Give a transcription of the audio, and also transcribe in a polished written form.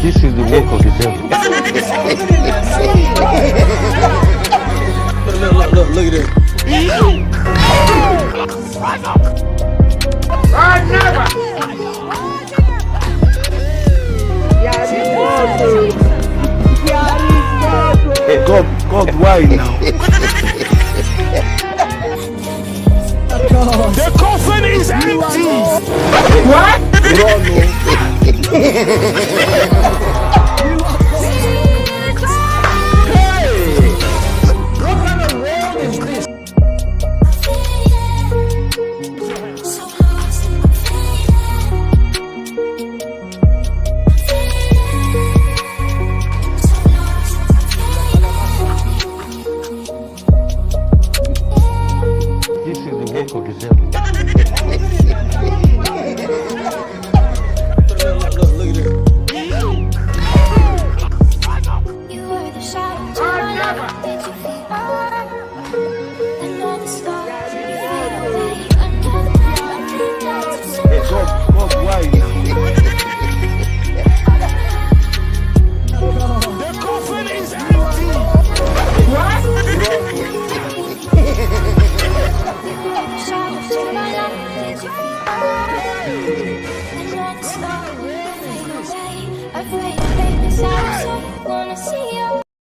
This is the work of the devil. Look at this. Hey, God, why now? The coffin is empty. What? This is the work of the devil. Hey, God, why now? The coffin is empty. What? Afraid of baby, so I wanna see you.